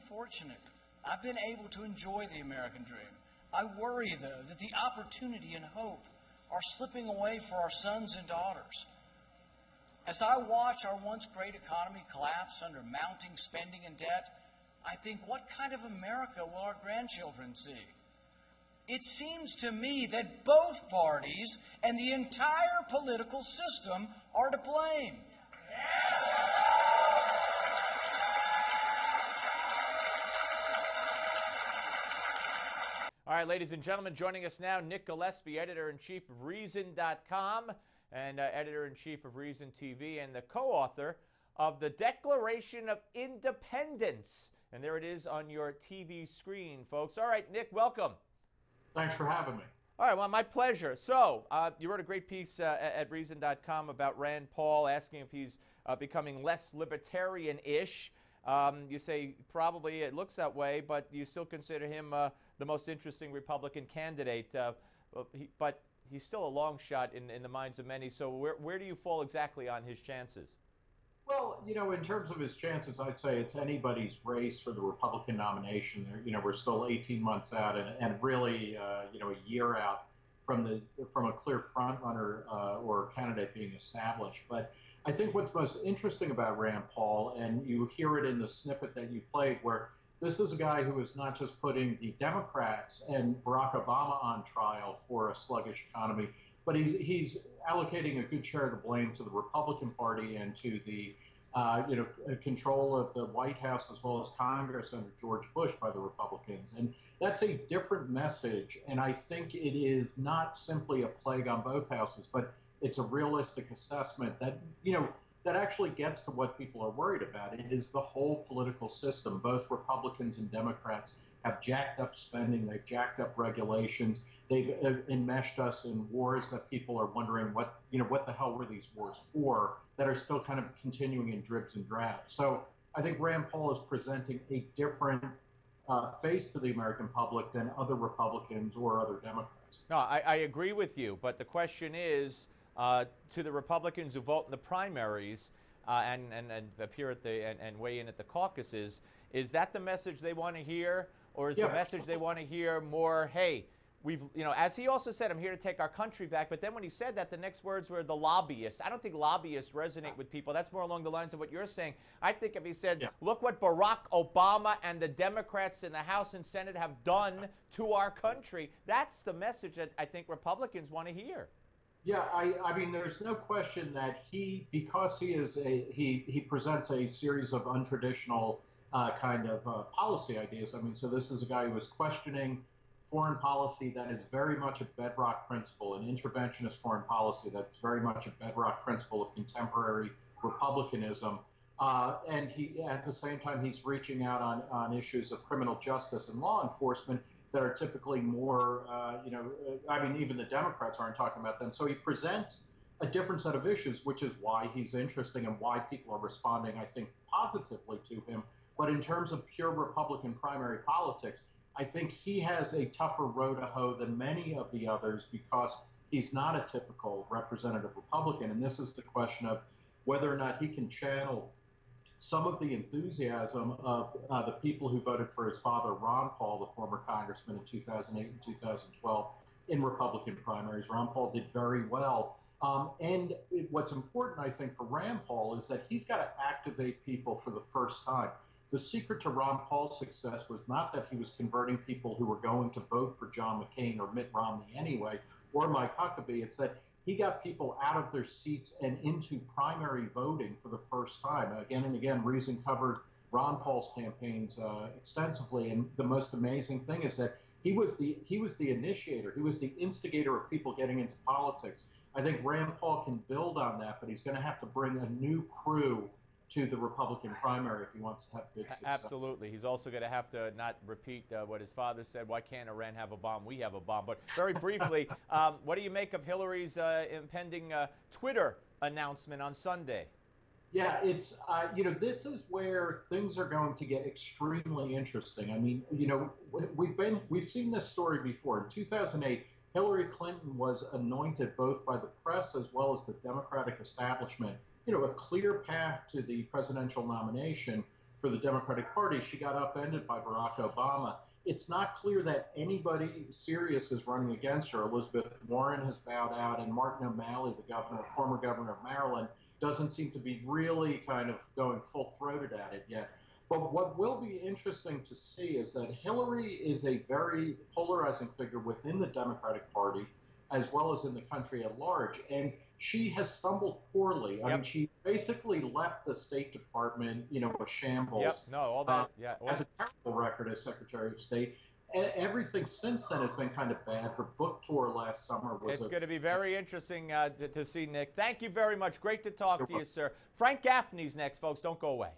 fortunate. I've been able to enjoy the American dream. I worry, though, that the opportunity and hope are slipping away for our sons and daughters. As I watch our once great economy collapse under mounting spending and debt, I think, what kind of America will our grandchildren see? It seems to me that both parties and the entire political system are to blame. All right, ladies and gentlemen, joining us now, Nick Gillespie, editor-in-chief of Reason.com and editor-in-chief of Reason TV and the co-author of the Declaration of Independence. And there it is on your TV screen, folks. All right, Nick, welcome. Thanks for having me. All right, well, my pleasure. So, you wrote a great piece at Reason.com about Rand Paul, asking if he's becoming less libertarian-ish. You say probably it looks that way, but you still consider him the most interesting Republican candidate. But he's still a long shot in the minds of many. So where do you fall exactly on his chances? Well, you know, in terms of his chances, I'd say it's anybody's race for the Republican nomination. You know, we're still 18 months out and really, you know, a year out from a clear front runner or candidate being established. But I think what's most interesting about Rand Paul, and you hear it in the snippet that you played, where this is a guy who is not just putting the Democrats and Barack Obama on trial for a sluggish economy, but he's allocating a good share of the blame to the Republican Party and to the control of the White House as well as Congress under George Bush by the Republicans. And that's a different message. And I think it is not simply a plague on both houses, but it's a realistic assessment that, you know, that actually gets to what people are worried about. It is the whole political system. Both Republicans and Democrats have jacked up spending, they've jacked up regulations, they've enmeshed us in wars that people are wondering what the hell were these wars for, that are still kind of continuing in dribs and drabs. So I think Rand Paul is presenting a different face to the American public than other Republicans or other Democrats. No, I agree with you, but the question is, to the Republicans who vote in the primaries and appear at and weigh in at the caucuses, is that the message they want to hear? Or is the message they want to hear more, hey, as he also said, I'm here to take our country back. But then when he said that, the next words were the lobbyists. I don't think lobbyists resonate with people. That's more along the lines of what you're saying. I think if he said, look what Barack Obama and the Democrats in the House and Senate have done to our country, that's the message that I think Republicans want to hear. Yeah, I mean, there's no question that because he presents a series of untraditional kind of policy ideas. I mean, so this is a guy who is questioning foreign policy that is very much a bedrock principle, an interventionist foreign policy that's very much a bedrock principle of contemporary republicanism. And at the same time, he's reaching out on issues of criminal justice and law enforcement that are typically more, I mean, even the Democrats aren't talking about them. So he presents a different set of issues, which is why he's interesting and why people are responding, I think, positively to him. But in terms of pure Republican primary politics, I think he has a tougher row to hoe than many of the others because he's not a typical representative Republican. And this is the question of whether or not he can channel some of the enthusiasm of the people who voted for his father, Ron Paul, the former congressman in 2008 and 2012 in Republican primaries. Ron Paul did very well. And what's important, I think, for Rand Paul is that he's got to activate people for the first time. The secret to Ron Paul's success was not that he was converting people who were going to vote for John McCain or Mitt Romney anyway, or Mike Huckabee. It's that he got people out of their seats and into primary voting for the first time. Again and again, Reason covered Ron Paul's campaigns extensively, and the most amazing thing is that he was the initiator, he was the instigator of people getting into politics. I think Rand Paul can build on that, but he's going to have to bring a new crew to the Republican primary if he wants to have big success. Absolutely. He's also going to have to not repeat what his father said, why can't Iran have a bomb? We have a bomb. But very briefly, what do you make of Hillary's impending Twitter announcement on Sunday? Yeah, it's, this is where things are going to get extremely interesting. I mean, we've seen this story before. In 2008, Hillary Clinton was anointed both by the press as well as the Democratic establishment, a clear path to the presidential nomination for the Democratic Party, she got upended by Barack Obama. It's not clear that anybody serious is running against her. Elizabeth Warren has bowed out, and Martin O'Malley, the governor, former governor of Maryland, doesn't seem to be really kind of going full-throated at it yet. But what will be interesting to see is that Hillary is a very polarizing figure within the Democratic Party, as well as in the country at large. And she has stumbled poorly. I mean, she basically left the State Department, a shambles. Yep, no, all that, has a terrible record as Secretary of State. Everything since then has been kind of bad. Her book tour last summer was... It's going to be very interesting to see, Nick. Thank you very much. Great to talk to you, sir. Frank Gaffney's next, folks. Don't go away.